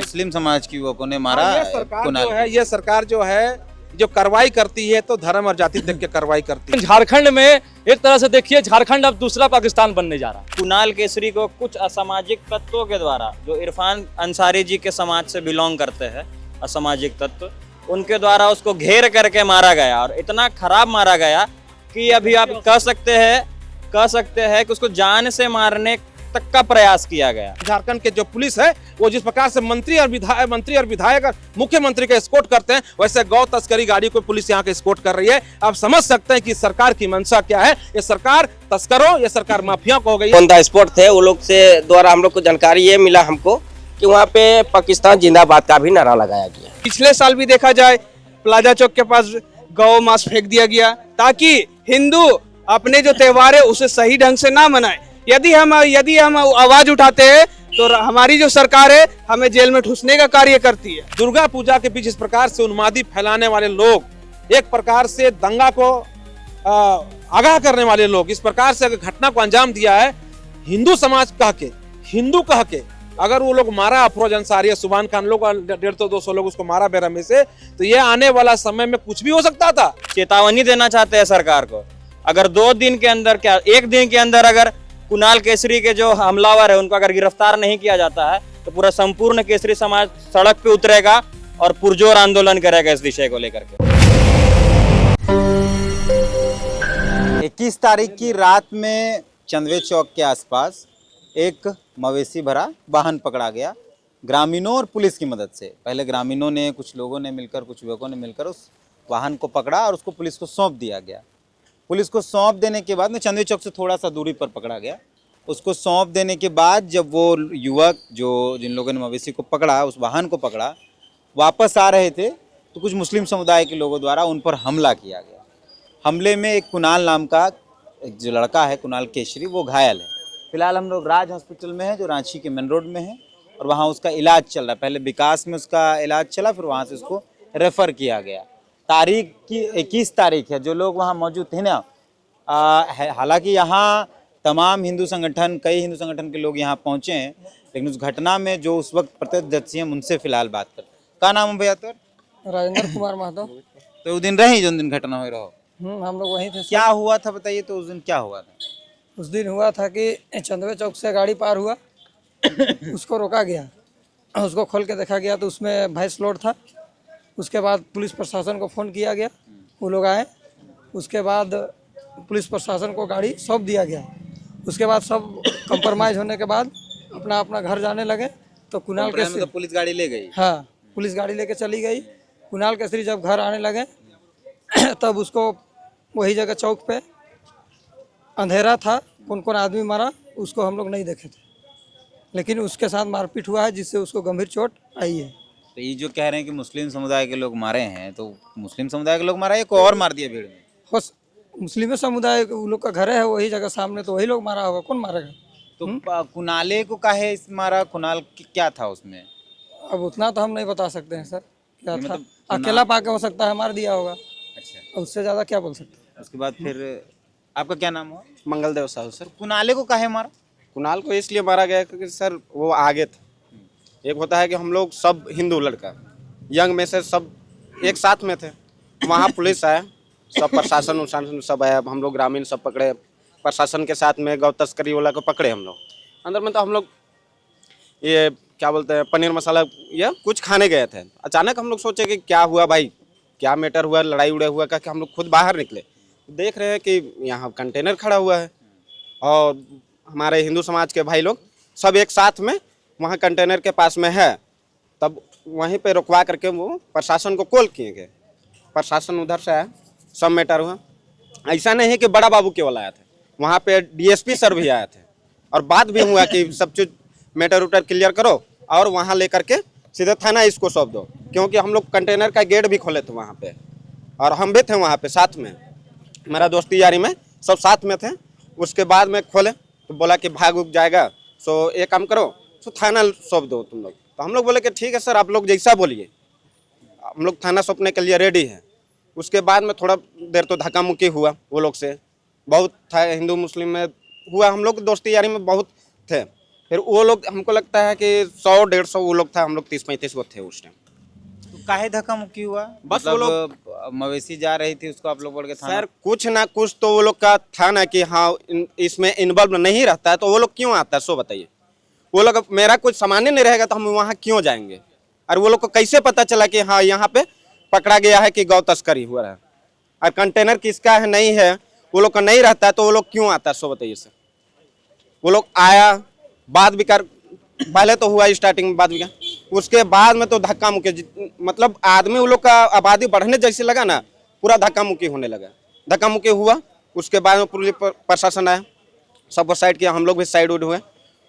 मुस्लिम समाज के युवकों ने मारा ये सरकार कुणाल जो है, ये सरकार जो है जो कार्रवाई करती है तो धर्म और जाति देख के कार्रवाई करती है। झारखंड में एक तरह से देखिए झारखंड अब दूसरा पाकिस्तान बनने जा रहा है। कुणाल केसरी को कुछ असामाजिक तत्वों के द्वारा, जो इरफान अंसारी जी के समाज से बिलोंग करते हैं, असामाजिक तत्व, उनके द्वारा उसको घेर करके मारा गया और इतना खराब मारा गया कि अभी आप कह सकते हैं कि उसको जान से मारने तक का प्रयास किया गया। झारखंड के जो पुलिस है वो जिस प्रकार से मंत्री और विधायक और मुख्यमंत्री का एस्कॉर्ट करते हैं, वैसे गौ तस्करी गाड़ी को पुलिस यहाँ के एस्कॉर्ट कर रही है। आप समझ सकते हैं कि सरकार की मंशा क्या है। ये सरकार तस्करों, ये सरकार माफिया को हो गई है। ऑन द स्पॉट थे वो लोग से द्वारा हम लोग को जानकारी ये मिला हमको कि वहाँ पे पाकिस्तान जिंदाबाद का भी नारा लगाया गया। पिछले साल भी देखा जाए प्लाजा चौक के पास गौ मांस फेंक दिया गया ताकि हिंदू अपने जो त्योहार है उसे सही ढंग से ना मनाए। यदि हम आवाज उठाते हैं तो हमारी जो सरकार है हमें जेल में ठूसने का कार्य करती है। दुर्गा पूजा के बीच इस प्रकार से उन्मादी फैलाने वाले लोग, एक प्रकार से दंगा को आगाह करने वाले लोग इस प्रकार से घटना को अंजाम दिया है। हिंदू समाज कह के, हिंदू कह के अगर वो लोग मारा अफरोज अंसारी, सुभान खान लोग 150-200 लोग उसको मारा बेरहमी से, तो ये आने वाला समय में कुछ भी हो सकता था। चेतावनी देना चाहते हैं सरकार को, अगर 2 दिन के अंदर, क्या 1 दिन के अंदर अगर कुणाल केसरी के जो हमलावर है उनको अगर गिरफ्तार नहीं किया जाता है तो पूरा संपूर्ण केसरी समाज सड़क पे उतरेगा और पुरजोर आंदोलन करेगा इस विषय को लेकर के। 21 तारीख की रात में चंदवे चौक के आसपास एक मवेशी भरा वाहन पकड़ा गया ग्रामीणों और पुलिस की मदद से। पहले ग्रामीणों ने, कुछ लोगों ने मिलकर, कुछ युवकों ने मिलकर उस वाहन को पकड़ा और उसको पुलिस को सौंप दिया गया। पुलिस को सौंप देने के बाद में चंदवे चौक से थोड़ा सा दूरी पर पकड़ा गया। उसको सौंप देने के बाद जब वो युवक जिन लोगों ने मवेशी को पकड़ा, उस वाहन को पकड़ा, वापस आ रहे थे तो कुछ मुस्लिम समुदाय के लोगों द्वारा उन पर हमला किया गया। हमले में एक कुणाल नाम का एक जो लड़का है, कुणाल केसरी, वो घायल है। फिलहाल हम लोग राज हॉस्पिटल में हैं जो रांची के मेन रोड में है और वहाँ उसका इलाज चल रहा है। पहले विकास में उसका इलाज चला, फिर वहाँ से उसको रेफ़र किया गया। तारीख की 21 तारीख है। जो लोग वहाँ मौजूद थे ना, हालांकि यहाँ तमाम हिंदू संगठन, कई हिंदू संगठन के लोग यहाँ पहुँचे हैं, लेकिन उस घटना में जो उस वक्त प्रत्यक्षदर्शी हैं उनसे फिलहाल बात कर। का नाम है भैया तोर? राजेंद्र कुमार महतो। तो उस दिन रही जो दिन घटना हो रहा, हम लोग वहीं थे। क्या हुआ था बताइए। तो उस दिन क्या हुआ था? उस दिन हुआ था कि चंदवे चौक से गाड़ी पार हुआ, उसको रोका गया, उसको खोल के देखा गया तो उसमें भैंस लोड था। उसके बाद पुलिस प्रशासन को फ़ोन किया गया, वो लोग आए। उसके बाद पुलिस प्रशासन को गाड़ी सौंप दिया गया। उसके बाद सब कंप्रोमाइज़ होने के बाद अपना अपना घर जाने लगे। तो कुणाल केसरी, तो पुलिस गाड़ी ले गई? हाँ, पुलिस गाड़ी लेके चली गई। कुणाल केसरी जब घर आने लगे तब उसको वही जगह चौक पे अंधेरा था, कौन कौन आदमी मारा उसको हम लोग नहीं देखे थे, लेकिन उसके साथ मारपीट हुआ है जिससे उसको गंभीर चोट आई है। तो ये जो कह रहे हैं कि मुस्लिम समुदाय के लोग मारे हैं, तो मुस्लिम समुदाय के लोग मारा है, कोई और मार दिया भीड़ में? हो मुस्लिम समुदाय वो लोग का घर है वही जगह सामने, तो वही लोग मारा होगा, कौन मारेगा? तो कुणाले को काहे मारा? कुणाल क्या था उसमें? अब उतना तो हम नहीं बता सकते हैं सर, क्या था। मतलब अकेला पाके हो सकता है मार दिया होगा, अच्छा। उससे ज़्यादा क्या बोल सकते हैं। उसके बाद फिर आपका क्या नाम हुआ? मंगलदेव साहू सर। कुणाले को काहे मारा? कुणाल को इसलिए मारा गया क्योंकि सर वो आगे थे। एक होता है कि हम लोग सब हिंदू लड़का यंग में से सब एक साथ में थे, वहाँ पुलिस आया, सब प्रशासन उशासन सब आया, हम लोग ग्रामीण सब पकड़े, प्रशासन के साथ में गौ तस्करी वाला को पकड़े हम लोग। अंदर में तो हम लोग ये क्या बोलते हैं पनीर मसाला या कुछ खाने गए थे। अचानक हम लोग सोचे कि क्या हुआ भाई, क्या मैटर हुआ, लड़ाई उड़ाई हुआ क्या? कि हम लोग खुद बाहर निकले, देख रहे हैं कि यहाँ कंटेनर खड़ा हुआ है और हमारे हिंदू समाज के भाई लोग सब एक साथ में वहाँ कंटेनर के पास में है। तब वहीं पे रुकवा करके वो प्रशासन को कॉल किए गए, प्रशासन उधर से आया, सब मैटर हुआ। ऐसा नहीं है कि बड़ा बाबू केवल आया था, वहाँ पे डीएसपी सर भी आए थे और बात भी हुआ कि सब चीज़ मैटर उटर क्लियर करो और वहाँ लेकर के सीधे थाना इसको सौंप दो, क्योंकि हम लोग कंटेनर का गेट भी खोले थे वहाँ पे और हम भी थे वहाँ पे साथ में, मेरा दोस्ती यारी में सब साथ में थे। उसके बाद में खोले तो बोला कि भाग उग जाएगा, सो एक काम करो, सो थाना सौंप दो तुम लोग। तो हम लोग बोले कि ठीक है सर, आप लोग जैसा बोलिए, हम लोग थाना सौंपने के लिए रेडी हैं। उसके बाद में थोड़ा देर तो धक्का मुक्की हुआ वो लोग से, बहुत था, हिंदू मुस्लिम में हुआ, हम लोग दोस्ती यारी में बहुत थे। फिर वो लोग हमको लगता है कि 100-150 वो लोग था, हम लोग 30-35 वो थे उस टाइम। तो काहे धक्का मुक्की हुआ? बस वो मवेशी जा रही थी, उसको आप लोग बोल के थाना? सर कुछ ना कुछ तो वो लोग का था ना कि हाँ इसमें इन्वॉल्व नहीं रहता है, तो वो लोग क्यों आता है सो बताइए। वो लोग मेरा कुछ सामान नहीं रहेगा तो हम वहाँ क्यों जाएंगे? और वो लोग को कैसे पता चला कि हाँ यहाँ पे पकड़ा गया है कि गौ तस्करी हुआ है, और कंटेनर किसका है नहीं है वो लोग का नहीं रहता है, तो वो लोग क्यों आता है सो बताइए सर। वो लोग आया, बाद विकार पहले तो हुआ स्टार्टिंग में, बाद विकार, उसके बाद में तो धक्का मुक्की, मतलब आदमी वो लोग का आबादी बढ़ने जैसे लगा ना, पूरा धक्का मुक्की होने लगा। धक्का मुक्की हुआ, उसके बाद में पुलिस प्रशासन आया, सबको साइड किया, हम लोग भी साइड उड हुए।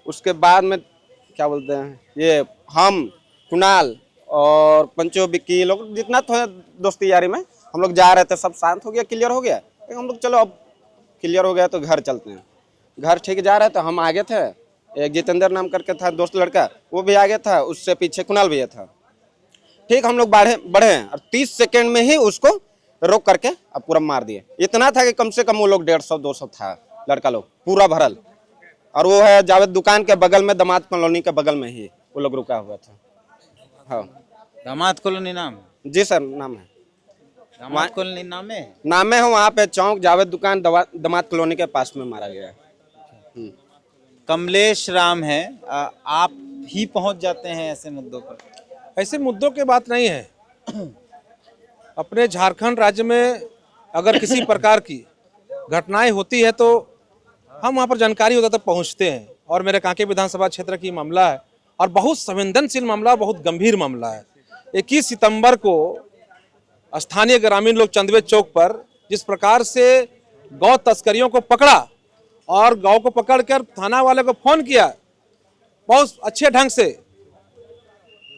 उसके बाद में क्या बोलते हैं, ये हम कुणाल और पंचो बिक्की लोग जितना था दोस्ती यारी में हम लोग जा रहे थे, सब शांत हो गया, क्लियर हो गया। हम लोग चलो अब क्लियर हो गया तो घर चलते हैं। घर ठीक जा रहे थे, हम आगे थे, एक जितेंद्र नाम करके था दोस्त लड़का, वो भी आगे था, उससे पीछे कुणाल भैया था। ठीक हम लोग बढ़े और 30 सेकंड में ही उसको रोक करके अब पूरा मार दिए। इतना था कि कम से कम वो लोग 150-200 था लड़का लोग पूरा भरल, और वो है जावेद दुकान के बगल में, दामाद कॉलोनी के बगल में ही वो लोग रुका हुआ था। हाँ दामाद कॉलोनी नाम है? जी सर नाम है, दामाद कॉलोनी नाम है? नाम है वहाँ पे चौक जावेद दुकान दामाद कॉलोनी के पास में मारा गया है। कमलेश राम है, आप ही पहुंच जाते हैं ऐसे मुद्दों पर? ऐसे मुद्दों की बात नहीं है। अपने झारखंड राज्य में अगर किसी प्रकार की घटनाएं होती है तो हम वहाँ पर जानकारी होता तक पहुँचते हैं। और मेरे कांके विधानसभा क्षेत्र की मामला है और बहुत संवेदनशील मामला, बहुत गंभीर मामला है। 21 सितंबर को स्थानीय ग्रामीण लोग चंदवे चौक पर जिस प्रकार से गौ तस्करियों को पकड़ा और गौ को पकड़कर थाना वाले को फोन किया, बहुत अच्छे ढंग से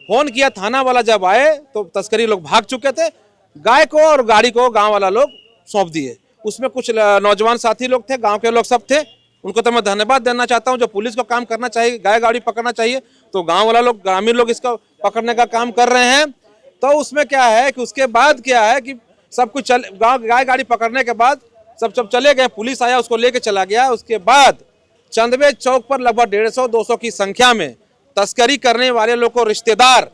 फोन किया। थाना वाला जब आए तो तस्करी लोग भाग चुके थे, गाय को और गाड़ी को गांव वाला लोग सौंप दिए। उसमें कुछ नौजवान साथी लोग थे, गांव के लोग सब थे, उनको तो मैं धन्यवाद देना चाहता हूं। जो पुलिस को काम करना चाहिए, गाय गाड़ी पकड़ना चाहिए, तो गांव वाला लोग, ग्रामीण लोग इसका पकड़ने का काम कर रहे हैं। तो उसमें क्या है कि उसके बाद क्या है कि सब कुछ गाय गाड़ी पकड़ने के बाद सब चले गए, पुलिस आया उसको लेके चला गया। उसके बाद चंदवे चौक पर लगभग 150-200 की संख्या में तस्करी करने वाले लोग को रिश्तेदार,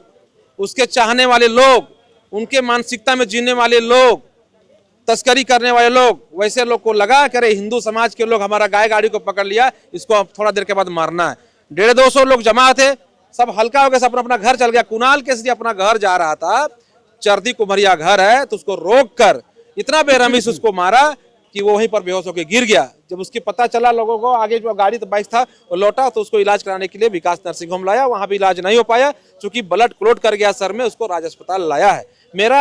उसके चाहने वाले लोग, उनके मानसिकता में जीने वाले लोग, तस्करी करने वाले लोग, वैसे लोग को लगा करे हिंदू समाज के लोग हमारा गाय गाड़ी को पकड़ लिया, इसको अब थोड़ा देर के बाद मारना है। 150-200 लोग जमा थे, सब हल्का हो गया, सब अपना घर चल गया। कुणाल केसरी अपना घर जा रहा था, चरदी कुमरिया घर है, तो उसको रोक कर इतना बेरहमी से उसको मारा कि वो वहीं पर बेहोश होकर गिर गया। जब उसकी पता चला लोगों को, आगे जो गाड़ी तो बाइक था वो लौटा, तो उसको इलाज कराने के लिए विकास नर्सिंग होम लाया, वहां भी इलाज नहीं हो पाया क्योंकि ब्लड क्लॉट कर गया सर में, उसको राज अस्पताल लाया है। मेरा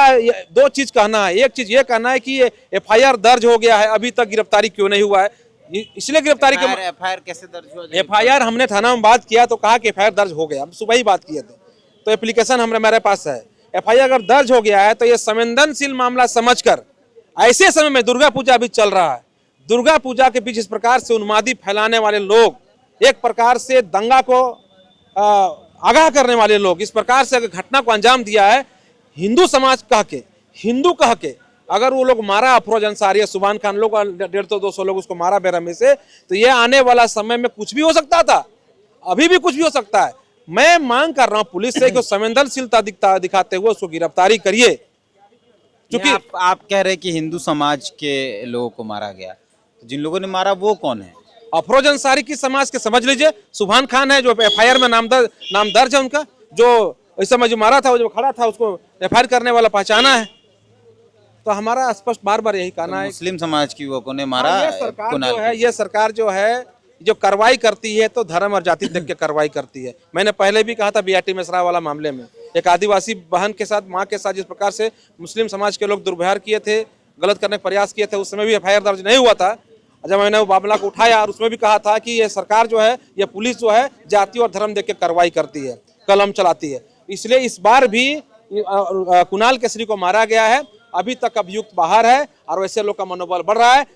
2 चीज कहना है। एक चीज ये कहना है कि FIR दर्ज हो गया है, अभी तक गिरफ्तारी क्यों नहीं हुआ है? इसलिए गिरफ्तारी FIR कैसे दर्ज हुआ? FIR हमने थाना में बात किया तो कहा कि FIR दर्ज हो गया, हम सुबह ही बात किए थे, तो एप्लीकेशन मेरे पास है। FIR अगर दर्ज हो गया है तो ये संवेदनशील मामला समझकर, ऐसे समय में दुर्गा पूजा भी चल रहा है, दुर्गा पूजा के बीच इस प्रकार से उन्मादी फैलाने वाले लोग, एक प्रकार से दंगा को आगाह करने वाले लोग, इस प्रकार से अगर घटना को अंजाम दिया है, हिंदू समाज कह के, हिंदू कह के अगर वो लोग मारा, अफरोज अंसारी, सुभान खान लोग 150-200 लोग उसको मारा बेरहमी से, तो ये आने वाला समय में कुछ भी हो सकता था, अभी भी कुछ भी हो सकता है। मैं मांग कर रहा हूं पुलिस से कि संवेदनशीलता दिखाते हुए उसको गिरफ्तारी करिए। क्योंकि आप कह रहे हैं कि हिंदू समाज के लोगों को मारा गया, तो जिन लोगों ने मारा वो कौन है? अफरोज अंसारी की समाज के समझ लीजिए, सुभान खान है जो FIR में नाम दर्ज है उनका, जो इस समय जो मारा था, वो जो खड़ा था, उसको FIR करने वाला पहचाना है। तो हमारा स्पष्ट बार बार यही कहना है, मुस्लिम समाज के युवकों ने मारा। ये सरकार जो है जो कार्रवाई करती है तो धर्म और जाति देख के कार्रवाई करती है। मैंने पहले भी कहा था BRT मिश्रा वाला मामले में, एक आदिवासी बहन के साथ, माँ के साथ जिस प्रकार से मुस्लिम समाज के लोग दुर्व्यवहार किए थे, गलत करने का प्रयास किए थे, उस समय भी FIR दर्ज नहीं हुआ था। जब मैंने वो मामला को उठाया और उसमें भी कहा था कि ये सरकार जो है, ये पुलिस जो है, जाति और धर्म देख के कार्रवाई करती है, कलम चलाती है। इसलिए इस बार भी कुणाल केसरी को मारा गया है, अभी तक अभियुक्त बाहर है और वैसे लोग का मनोबल बढ़ रहा है,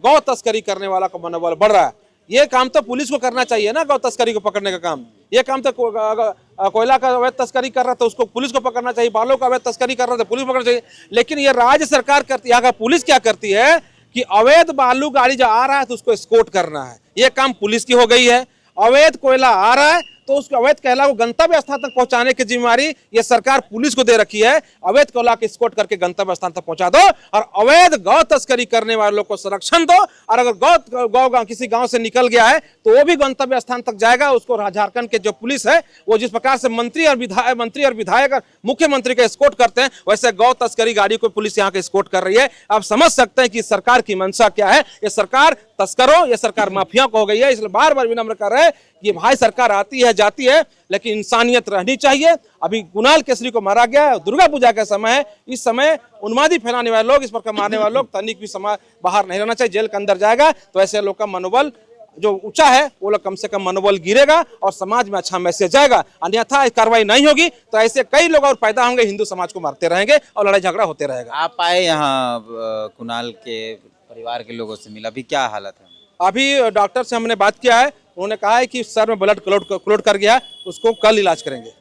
गौ तस्करी करने वाला का मनोबल बढ़ रहा है। ये काम तो पुलिस को करना चाहिए ना, गौ तस्करी को पकड़ने का काम। ये काम तो कोयला का अवैध तस्करी कर रहा था उसको पुलिस को पकड़ना चाहिए, बालों का अवैध तस्करी कर रहा था पुलिस को पकड़ना चाहिए। लेकिन ये राज्य सरकार करती है, यहाँ का पुलिस क्या करती है कि अवैध बालू गाड़ी जो आ रहा है तो उसको एस्कॉर्ट करना है, ये काम पुलिस की हो गई है। अवैध कोयला आ रहा है तो उसके अवैध कोयला को गंतव्य स्थान तक पहुंचाने की जिम्मेवारी ये सरकार पुलिस को दे रखी है। अवैध कोयला को स्कॉट करके गंतव्य स्थान तक पहुंचा दो और अवैध गौ तस्करी करने वाले लोग को संरक्षण दो। और अगर गौ किसी गांव से निकल गया है तो वो भी गंतव्य स्थान तक जाएगा। उसको झारखंड के जो पुलिस है वो जिस प्रकार से मंत्री और विधायक और मुख्यमंत्री का स्कॉट करते हैं, वैसे गौ तस्करी गाड़ी को पुलिस यहाँ के स्कॉट कर रही है। आप समझ सकते हैं कि सरकार की मंशा क्या है। ये सरकार तस्करों, ये सरकार माफिया को हो गई है। इसलिए बार बार विनम्र कर रहे हैं कि भाई सरकार आती है जाती है, लेकिन इंसानियत रहनी चाहिए। अभी कुणाल केसरी को मारा गया है, दुर्गा पूजा का समय है। इस समय उन्मादी फैलाने वाले लोग, इस पर मारने वाले लोग तनिक भी समाज बाहर नहीं रहना चाहिए। जेल के अंदर जाएगा तो ऐसे लोग का मनोबल जो ऊंचा है वो लोग कम से कम मनोबल गिरेगा और समाज में अच्छा मैसेज जाएगा। अन्यथा कार्रवाई नहीं होगी तो ऐसे कई लोग और पैदा होंगे, हिंदू समाज को मारते रहेंगे और लड़ाई झगड़ा होते रहेगा। आप आए यहाँ कुणाल के परिवार के लोगों से मिला, अभी क्या हालत है? अभी डॉक्टर से हमने बात किया है, उन्होंने कहा है कि सर में ब्लड क्लॉट कर गया, उसको कल इलाज करेंगे।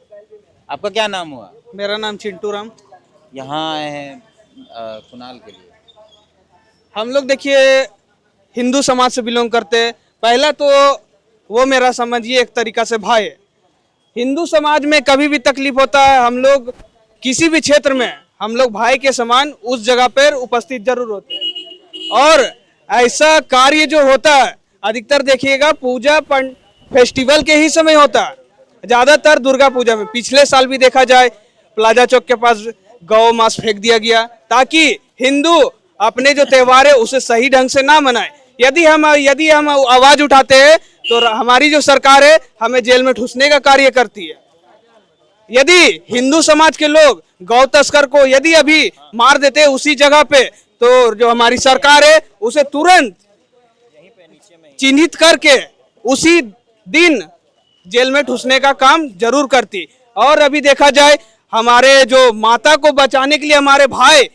आपका क्या नाम हुआ? मेरा नाम चिंटू राम। यहाँ आए हैं कुणाल के लिए। हम लोग देखिए हिंदू समाज से बिलोंग करते हैं। पहला तो वो मेरा समझिए एक तरीका से भाई है। हिंदू समाज में कभी भी तकलीफ होता है, हम लोग किसी भी क्षेत्र में हम लोग भाई के समान उस जगह पर उपस्थित जरूर होते हैं। और ऐसा कार्य जो होता है अधिकतर देखिएगा पूजा फेस्टिवल के ही समय होता है, ज़्यादातर दुर्गा पूजा में। पिछले साल भी देखा जाए प्लाजा चौक के पास गौ मांस फेंक दिया गया ताकि हिंदू अपने जो त्योहार है उसे सही ढंग से ना मनाए। यदि हम आवाज उठाते हैं तो हमारी जो सरकार है हमें जेल में ठूसने का कार्य करती है। यदि हिंदू समाज के लोग गौ तस्कर को यदि अभी मार देते उसी जगह पे, तो जो हमारी सरकार है उसे तुरंत चिन्हित करके उसी दिन जेल में ठूसने का काम जरूर करती। और अभी देखा जाए हमारे जो माता को बचाने के लिए हमारे भाई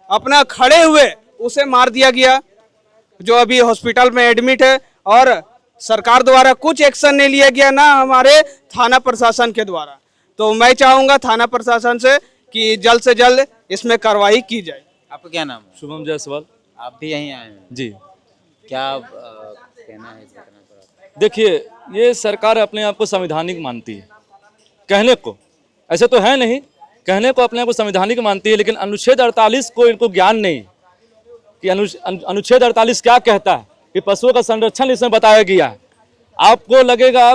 अपना खड़े हुए उसे मार दिया गया, जो अभी हॉस्पिटल में एडमिट है। और सरकार द्वारा कुछ एक्शन नहीं लिया गया, ना हमारे थाना प्रशासन के द्वारा। तो मैं चाहूँगा थाना प्रशासन से कि जल्द से जल्द इसमें कार्रवाई की जाए। आपका क्या नाम है? शुभम जायसवाल। आप भी यहीं आए हैं? जी क्या कहना है इस घटना पर? देखिए, ये सरकार अपने आप को संवैधानिक मानती है, कहने को ऐसे तो है नहीं, कहने को अपने आप को संवैधानिक मानती है, लेकिन अनुच्छेद 48 को इनको ज्ञान नहीं कि अनुच्छेद 48 क्या कहता है। कि पशुओं का संरक्षण इसमें बताया गया है। आपको लगेगा,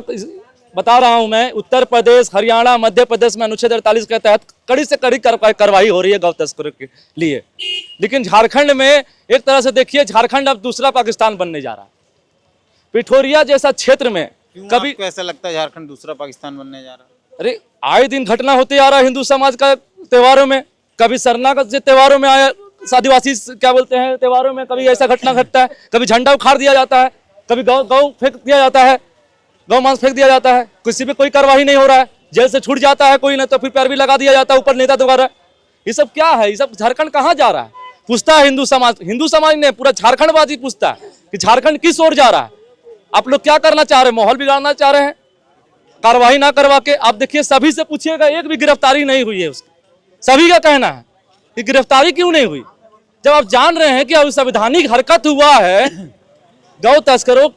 बता रहा हूं मैं, उत्तर प्रदेश, हरियाणा, मध्य प्रदेश में अनुच्छेद 48 के तहत कड़ी से कड़ी कार्रवाई हो रही है गौ तस्करों के लिए। लेकिन झारखंड में एक तरह से देखिए, झारखंड अब दूसरा पाकिस्तान बनने जा रहा है। पिठोरिया जैसा क्षेत्र में कभी ऐसा लगता है झारखंड दूसरा पाकिस्तान बनने जा रहा है? अरे आए दिन घटना होते आ रहा है हिंदू समाज का त्योहारों में। कभी सरना का त्योहारों में आया, आदिवासी क्या बोलते हैं त्योहारों में कभी ऐसा घटना घटता है, कभी झंडा उखाड़ दिया जाता है, कभी गौ फेंक दिया जाता है, गौ मांस फेंक दिया जाता है, किसी पे कोई कार्रवाई नहीं हो रहा है, जेल से छूट जाता है कोई ना, तो फिर पैर भी लगा दिया जाता है ऊपर नेता द्वारा। ये सब क्या है? ये सब झारखंड कहाँ जा रहा है? पूछता है हिंदू समाज ने, पूरा झारखंडवासी पूछता है कि झारखंड किस ओर जा रहा है। आप लोग क्या करना चाह रहे हैं? माहौल बिगाड़ना चाह रहे हैं कार्रवाई ना करवा के। आप देखिए, सभी से पूछिएगा, एक भी गिरफ्तारी नहीं हुई है उसकी। सभी का कहना है कि गिरफ्तारी क्यों नहीं हुई, जब आप जान रहे हैं कि असंवैधानिक हरकत हुआ है, गौ तस्करों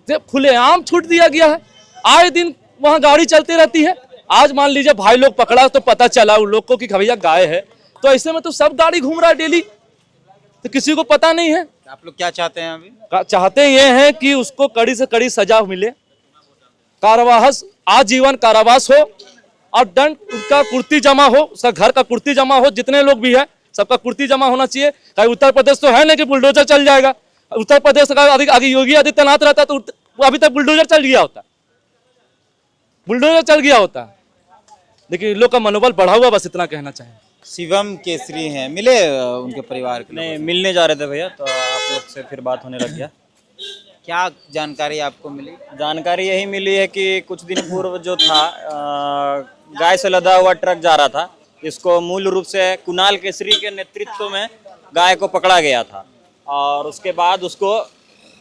से खुलेआम छूट दिया गया है। आए दिन वहां गाड़ी चलती रहती है। आज मान लीजिए भाई लोग पकड़ा तो पता चला उन लोग को कि भैया गाय है, तो ऐसे में तो सब गाड़ी घूम रहा है डेली, तो किसी को पता नहीं है। आप लोग क्या चाहते हैं अभी? चाहते ये हैं कि उसको कड़ी से कड़ी सजा मिले, कारावास, आजीवन कारावास हो और दंड उनका कुर्ती जमा हो, उसका घर का कुर्ती जमा हो, जितने लोग भी है सबका कुर्ती जमा होना चाहिए। कहीं उत्तर प्रदेश तो है नहीं कि बुलडोजर चल जाएगा। उत्तर प्रदेश का आगे योगी आदित्यनाथ रहता तो अभी तक बुलडोजर चल गया होता, बुलडोजर चल गया होता। लेकिन लोग का मनोबल बढ़ा हुआ, बस इतना कहना चाहिए। शिवम केसरी हैं, मिले उनके परिवार के नहीं, मिलने जा रहे थे भैया, तो आप लोग से फिर बात होने लग गया। क्या जानकारी आपको मिली? जानकारी यही मिली है कि कुछ दिन पूर्व जो था गाय से लदा हुआ ट्रक जा रहा था, इसको मूल रूप से कुणाल केसरी के नेतृत्व में गाय को पकड़ा गया था और उसके बाद उसको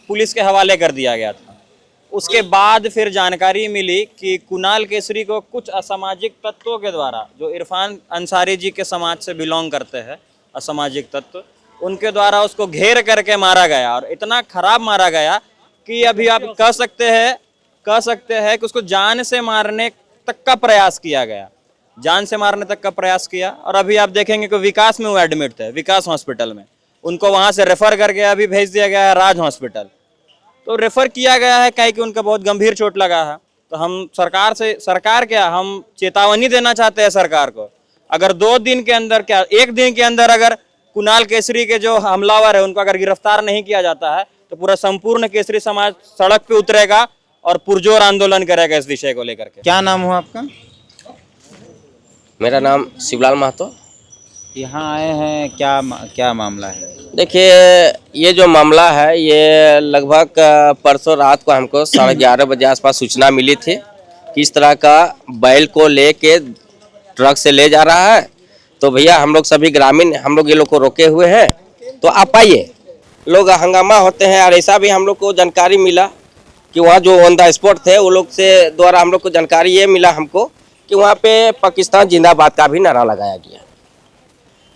पुलिस के हवाले कर दिया गया था। उसके बाद फिर जानकारी मिली कि कुणाल केसरी को कुछ असामाजिक तत्वों के द्वारा, जो इरफान अंसारी जी के समाज से बिलोंग करते हैं, असामाजिक तत्व, उनके द्वारा उसको घेर करके मारा गया और इतना खराब मारा गया कि अभी आप कह सकते हैं कह सकते हैं कि उसको जान से मारने तक का प्रयास किया गया, जान से मारने तक का प्रयास किया। और अभी आप देखेंगे कि विकास में वो एडमिट थे, विकास हॉस्पिटल में, उनको वहां से रेफर करके अभी भेज दिया गया है राज हॉस्पिटल। तो रेफर किया गया है कहीं कि उनका बहुत गंभीर चोट लगा है। तो हम सरकार क्या, हम चेतावनी देना चाहते हैं सरकार को, अगर 2 दिन के अंदर क्या 1 दिन के अंदर अगर कुणाल केसरी के जो हमलावर है उनको अगर गिरफ्तार नहीं किया जाता है तो पूरा संपूर्ण केसरी समाज सड़क पे उतरेगा और पुरजोर आंदोलन करेगा इस विषय को लेकर के। क्या नाम हुआ आपका? मेरा नाम शिवलाल महतो। यहाँ आए हैं, क्या मामला है? देखिए, ये जो मामला है ये लगभग परसों रात को हमको 11:30 बजे आसपास सूचना मिली थी कि इस तरह का बैल को लेके ट्रक से ले जा रहा है। तो भैया हम लोग सभी ग्रामीण हम लोग ये लोग को रोके हुए हैं, तो आप आइए। लोग हंगामा होते हैं और ऐसा भी हम लोग को जानकारी मिला कि वहाँ जो ऑन द स्पॉट थे वो लोग से द्वारा हम लोग को जानकारी ये मिला हमको कि वहाँ पे पाकिस्तान जिंदाबाद का भी नारा लगाया गया।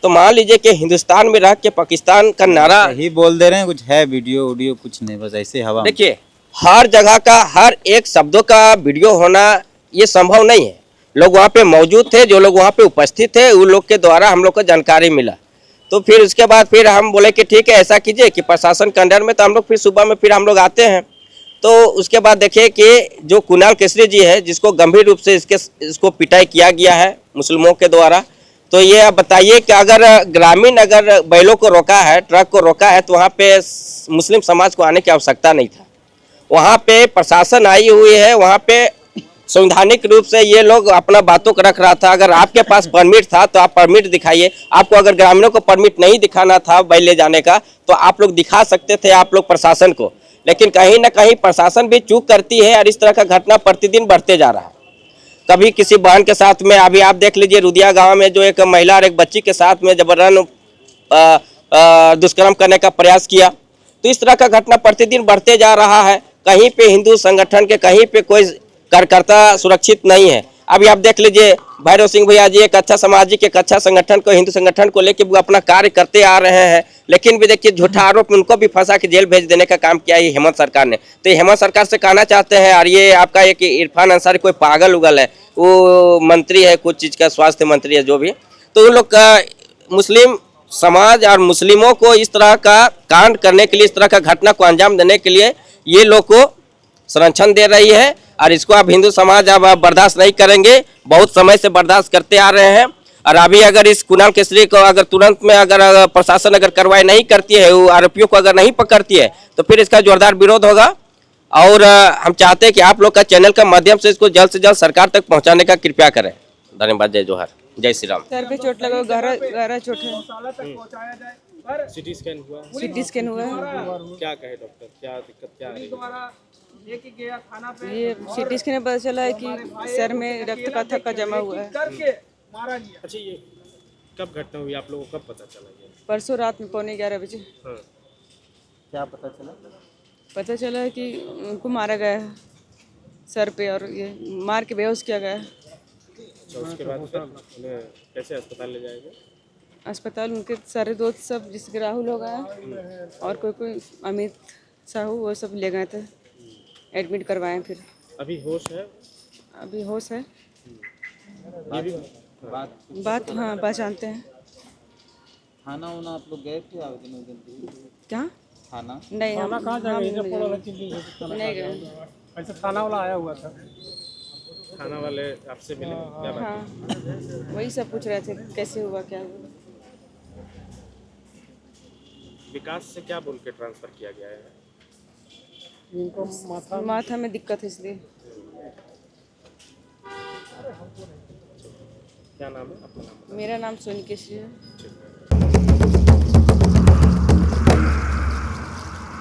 तो मान लीजिए कि हिंदुस्तान में रह के पाकिस्तान का नारा ही बोल दे रहे हैं, कुछ है वीडियो कुछ नहीं, बस ऐसे हवा में। देखिए, हर जगह का हर एक शब्दों का वीडियो होना ये संभव नहीं है। लोग वहाँ पे मौजूद थे, जो लोग वहाँ पे उपस्थित थे उन लोग के द्वारा हम लोग को जानकारी मिला। तो फिर उसके बाद फिर हम बोले कि ठीक है, ऐसा कीजिए कि प्रशासन के अंडर में, तो हम लोग फिर सुबह में फिर हम लोग आते हैं। तो उसके बाद देखिए कि जो कुणाल केसरी जी है, जिसको गंभीर रूप से इसको पिटाई किया गया है मुस्लिमों के द्वारा। तो ये आप बताइए कि अगर ग्रामीण अगर बैलों को रोका है, ट्रक को रोका है, तो वहाँ पे मुस्लिम समाज को आने की आवश्यकता नहीं था। वहाँ पे प्रशासन आई हुई है, वहाँ पे संवैधानिक रूप से ये लोग अपना बातों को रख रहा था। अगर आपके पास परमिट था तो आप परमिट दिखाइए। आपको अगर ग्रामीणों को परमिट नहीं दिखाना था बैल ले जाने का तो आप लोग दिखा सकते थे, आप लोग प्रशासन को। लेकिन कहीं ना कहीं प्रशासन भी चूक करती है और इस तरह का घटना प्रतिदिन बढ़ते जा रहा है। कभी किसी बहन के साथ में, अभी आप देख लीजिए रुदिया गांव में जो एक महिला और एक बच्ची के साथ में जबरन दुष्कर्म करने का प्रयास किया। तो इस तरह का घटना प्रतिदिन बढ़ते जा रहा है। कहीं पे हिंदू संगठन के कहीं पे कोई कार्यकर्ता सुरक्षित नहीं है। अभी आप देख लीजिए भैरव सिंह भैया जी एक अच्छा सामाजिक, एक अच्छा संगठन को, हिंदू संगठन को लेके वो अपना कार्य करते आ रहे हैं। लेकिन भी देखिए झूठा आरोप में उनको भी फंसा के जेल भेज देने का काम किया है हेमंत सरकार ने। तो ये हेमंत सरकार से कहना चाहते हैं, और ये आपका एक इरफान अंसारी कोई पागल उगल है, वो मंत्री है कुछ चीज़ का, स्वास्थ्य मंत्री है जो भी, तो उन लोग का मुस्लिम समाज और मुस्लिमों को इस तरह का कांड करने के लिए, इस तरह का घटना को अंजाम देने के लिए ये लोग को संरक्षण दे रही है। और इसको अब हिंदू समाज अब बर्दाश्त नहीं करेंगे, बहुत समय से बर्दाश्त करते आ रहे हैं। और अभी अगर इस कुणाल केसरी को अगर तुरंत में अगर प्रशासन अगर कार्रवाई नहीं करती है, वो आरोपियों को अगर नहीं पकड़ती है, तो फिर इसका जोरदार विरोध होगा। और हम चाहते हैं कि आप लोग का चैनल का माध्यम से इसको जल्द से जल्द सरकार तक पहुंचाने का कृपया करें। धन्यवाद। जय जोहर, जय श्री राम। सर पे चोट लगा, गहरा चोट है। सिटी स्कैन हुआ, सीटी स्कैन हुआ है। क्या कहे डॉक्टर, क्या दिक्कत क्या है? ये सीटी स्कैन में पता चला है कि सर में रक्त का थक्का जमा हुआ है। अच्छा, ये कब घटना हुई, आप लोगों को कब पता चला? ये परसों रात में 11:15 बजे क्या पता चला? पता चला है कि उनको मारा गया है सर पे, और ये मार के बेहोश किया गया है। अच्छा, उसके बाद फिर उन्हें कैसे अस्पताल ले जाएंगे? अस्पताल उनके सारे दोस्त सब, जिसके राहुल हो गया और कोई अमित साहू, वो सब ले गए थे, एडमिट करवाए। फिर अभी होश है? अभी होश है। ये भी बात हाँ पहचानते हैं। खाना वाना आप लोग गए थे आवेदन क्या? खाना नहीं, हम नहीं गए। ऐसे थाना वाला आया हुआ था। थाना वाले आपसे मिले, क्या बात? हाँ, वही सब पूछ रहे थे कैसे हुआ, क्या हुआ। विकास से क्या बोल के ट्रांसफर किया गया है? इनको माथा में दिक्कत है इसलिए। क्या नाम है अपना? नाम मेरा नाम सोनी केसरी है।